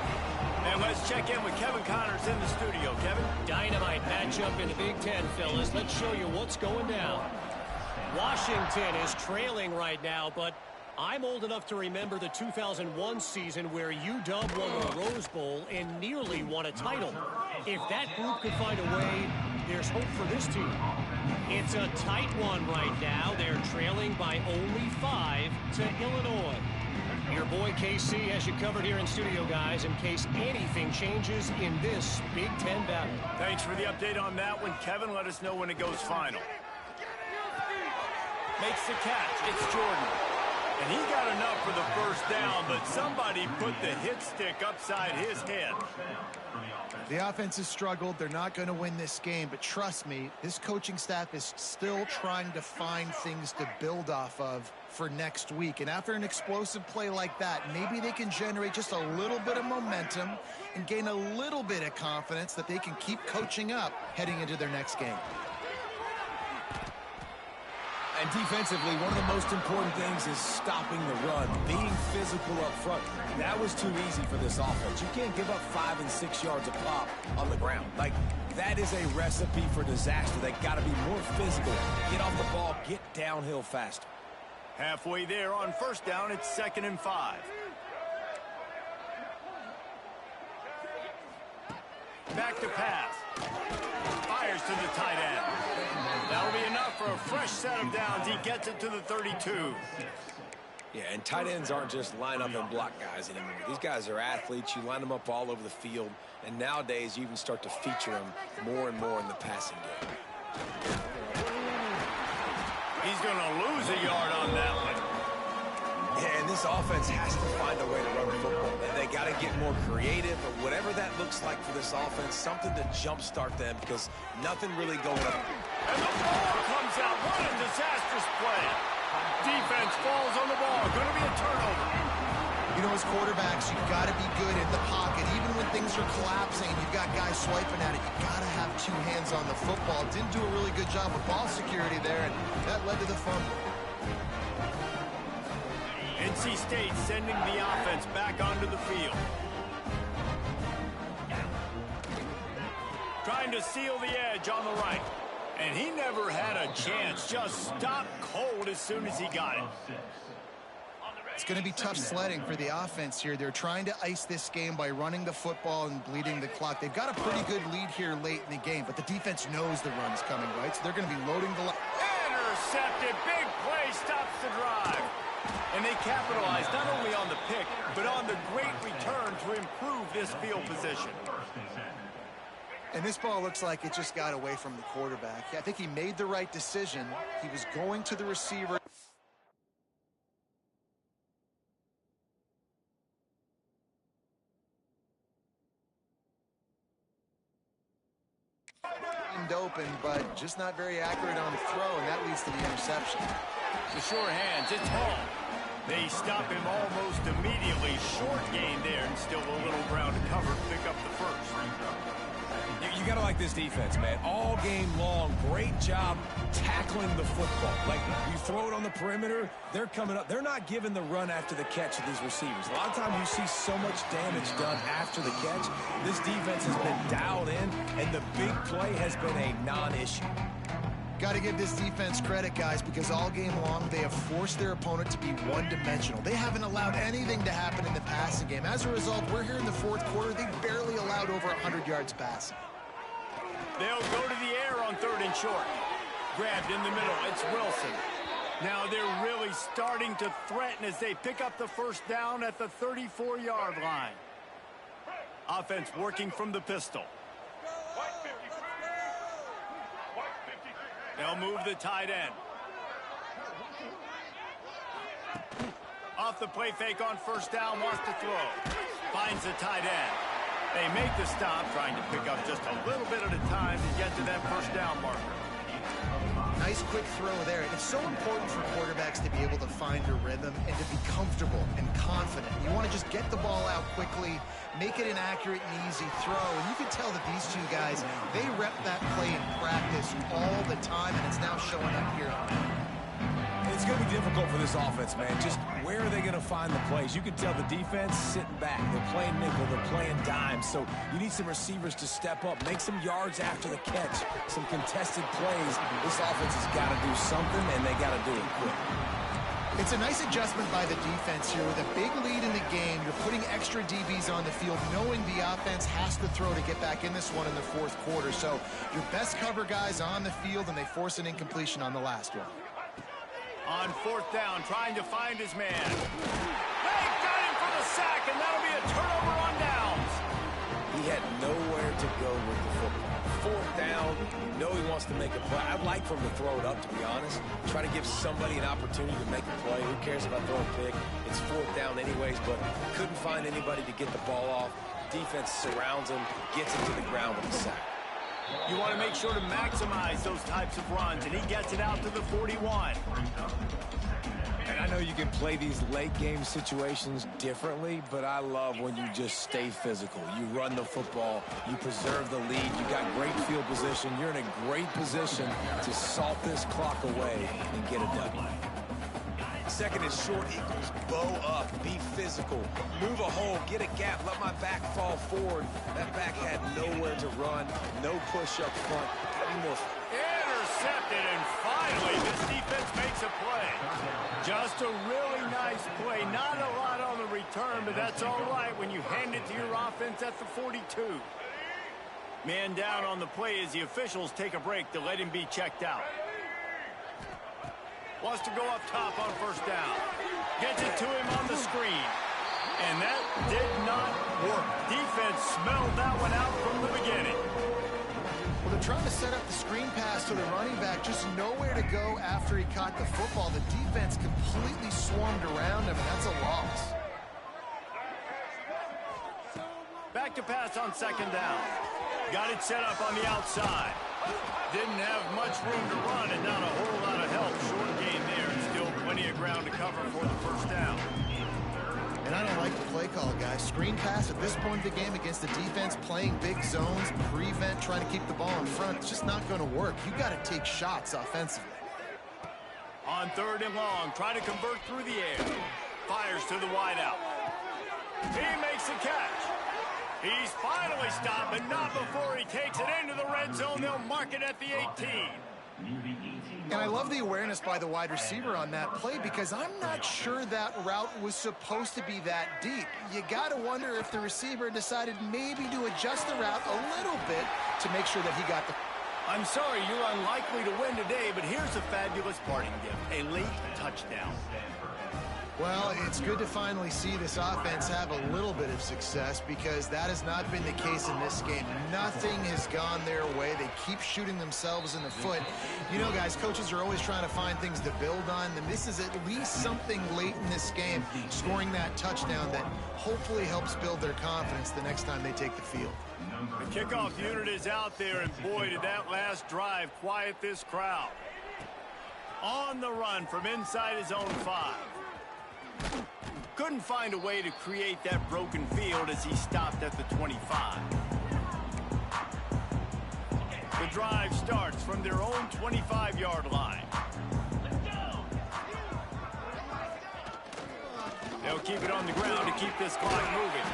And let's check in with Kevin Connors in the studio. Kevin? Dynamite matchup in the Big Ten, fellas. Let's show you what's going down. Washington is trailing right now, but I'm old enough to remember the 2001 season where UW won the Rose Bowl and nearly won a title. If that group could find a way, there's hope for this team. It's a tight one right now. They're trailing by only 5 to Illinois. Your boy KC has you covered here in studio, guys, in case anything changes in this Big Ten battle. Thanks for the update on that one, Kevin. Let us know when it goes final. Makes the catch. It's Jordan. And he got enough for the first down, but somebody put the hit stick upside his head. The offense has struggled. They're not going to win this game, but trust me, this coaching staff is still trying to find things to build off of for next week. And after an explosive play like that, maybe they can generate just a little bit of momentum and gain a little bit of confidence that they can keep coaching up heading into their next game. And defensively, one of the most important things is stopping the run, being physical up front. That was too easy for this offense. You can't give up 5 and 6 yards a pop on the ground. Like, that is a recipe for disaster. They got to be more physical, get off the ball, get downhill faster. Halfway there on first down, it's 2nd and 5. Back to pass. Fires to the tight end. That'll be enough for a fresh set of downs. He gets it to the 32. Yeah, and tight ends aren't just line up and block guys anymore. These guys are athletes. You line them up all over the field. And nowadays, you even start to feature them more and more in the passing game. He's going to lose a yard on that one. Yeah, and this offense has to find a way to run the football. And they got to get more creative, or whatever that looks like for this offense, something to jumpstart them, because nothing really going up. And the ball comes out. What a disastrous play. Defense falls on the ball. Going to be a turnover. You know, as quarterbacks, you've got to be good in the pocket. Even when things are collapsing and you've got guys swiping at it, you've got to have 2 hands on the football. Didn't do a really good job of ball security there, and that led to the fumble. NC State sending the offense back onto the field. Trying to seal the edge on the right. And he never had a chance. Just stopped cold as soon as he got it. It's going to be tough sledding for the offense here. They're trying to ice this game by running the football and bleeding the clock. They've got a pretty good lead here late in the game, but the defense knows the run's coming, right? So they're going to be loading the line. Intercepted. Big play stops the drive. And they capitalized not only on the pick, but on the great return to improve this field position. And this ball looks like it just got away from the quarterback. I think he made the right decision. He was going to the receiver. Open, but just not very accurate on the throw, and that leads to the interception. The sure hands, it's Hall. They stop him almost immediately. Short gain there, and still a little ground to cover. Pick up the first. You got to like this defense, man. All game long, great job tackling the football. Like, you throw it on the perimeter, they're coming up. They're not giving the run after the catch to these receivers. A lot of times you see so much damage done after the catch. This defense has been dialed in, and the big play has been a non-issue. Got to give this defense credit, guys, because all game long they have forced their opponent to be one-dimensional. They haven't allowed anything to happen in the passing game. As a result, we're here in the fourth quarter. They barely allowed over 100 yards passing. They'll go to the air on 3rd and short. Grabbed in the middle. It's Wilson. Now they're really starting to threaten as they pick up the first down at the 34-yard line. Offense working from the pistol. They'll move the tight end. Off the play fake on first down, wants to throw. Finds the tight end. They make the stop, trying to pick up just a little bit at a time to get to that first down marker. Nice quick throw there. It's so important for quarterbacks to be able to find a rhythm and to be comfortable and confident. You want to just get the ball out quickly, make it an accurate and easy throw. And you can tell that these two guys, they rep that play in practice all the time, and it's now showing up here. It's going to be difficult for this offense, man. Just where are they going to find the plays? You can tell the defense sitting back. They're playing nickel. They're playing dime. So you need some receivers to step up, make some yards after the catch, some contested plays. This offense has got to do something, and they got to do it quick. It's a nice adjustment by the defense here. With a big lead in the game, you're putting extra DBs on the field, knowing the offense has to throw to get back in this one in the fourth quarter. So your best cover guys on the field, and they force an incompletion on the last one. On 4th down, trying to find his man. They got him for the sack, and that'll be a turnover on downs. He had nowhere to go with the football. 4th down, you know he wants to make a play. I'd like for him to throw it up, to be honest. Try to give somebody an opportunity to make a play. Who cares if I throw a pick? It's 4th down anyways, but couldn't find anybody to get the ball off. Defense surrounds him, gets him to the ground with a sack. You want to make sure to maximize those types of runs, and he gets it out to the 41. And I know you can play these late game situations differently, but I love when you just stay physical. You run the football, you preserve the lead, you got great field position. You're in a great position to salt this clock away and get a W. 2nd and short equals bow up, be physical, move a hole, get a gap, let my back fall forward. That back had nowhere to run, no push up front. Intercepted, and finally this defense makes a play. Just a really nice play. Not a lot on the return, but that's all right when you hand it to your offense at the 42. Man down on the play as the officials take a break to let him be checked out. Wants to go up top on first down. Gets it to him on the screen. And that did not work. Defense smelled that one out from the beginning. Well, they're trying to set up the screen pass to the running back. Just nowhere to go after he caught the football. The defense completely swarmed around him, and that's a loss. Back to pass on 2nd down. Got it set up on the outside. Didn't have much room to run and not a whole lot of help. Short gain there and still plenty of ground to cover for the first down. And I don't like the play call, guys. Screen pass at this point of the game against the defense, playing big zones, prevent, trying to keep the ball in front. It's just not going to work. You got to take shots offensively. On 3rd and long, trying to convert through the air. Fires to the wideout. He makes the catch. He's finally stopped, but not before he takes it into the red zone. They'll mark it at the 18. And I love the awareness by the wide receiver on that play, because I'm not sure that route was supposed to be that deep. You got to wonder if the receiver decided maybe to adjust the route a little bit to make sure that he got the... I'm sorry you're unlikely to win today, but here's a fabulous parting gift, a late touchdown. Well, it's good to finally see this offense have a little bit of success because that has not been the case in this game. Nothing has gone their way. They keep shooting themselves in the foot. You know, guys, coaches are always trying to find things to build on, and this is at least something late in this game, scoring that touchdown that hopefully helps build their confidence the next time they take the field. The kickoff unit is out there, and boy, did that last drive quiet this crowd. On the run from inside his own 5. Couldn't find a way to create that broken field as he stopped at the 25. The drive starts from their own 25-yard line. They'll keep it on the ground to keep this clock moving.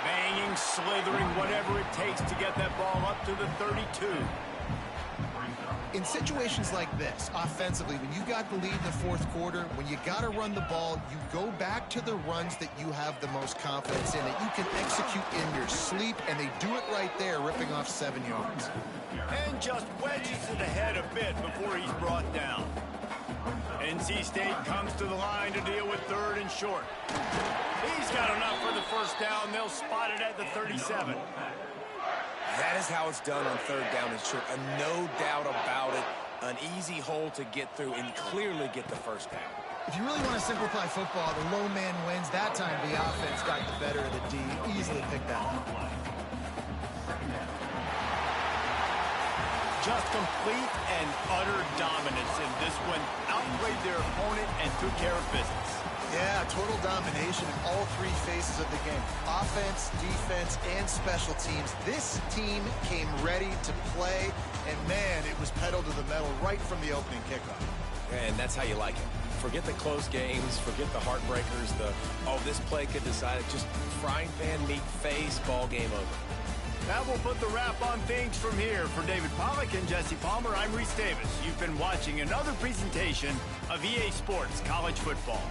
Banging, slithering, whatever it takes to get that ball up to the 32. In situations like this, offensively, when you got the lead in the fourth quarter, when you got to run the ball, you go back to the runs that you have the most confidence in, that you can execute in your sleep, and they do it right there, ripping off 7 yards. And just wedges it ahead a bit before he's brought down. NC State comes to the line to deal with 3rd and short. He's got enough for the first down. They'll spot it at the 37. That is how it's done on 3rd down and short. No doubt about it. An easy hole to get through and clearly get the first down. If you really want to simplify football, the low man wins. That time the offense got the better of the D. Easily picked that up. Just complete and utter dominance in this one. Outplayed their opponent and took care of business. Yeah, total domination in all 3 phases of the game. Offense, defense, and special teams. This team came ready to play, and man, it was pedal to the metal right from the opening kickoff. And that's how you like it. Forget the close games, forget the heartbreakers, this play could decide it. Just frying pan, meat face, ball game over. That will put the wrap on things from here. For David Pollack and Jesse Palmer, I'm Reese Davis. You've been watching another presentation of EA Sports College Football.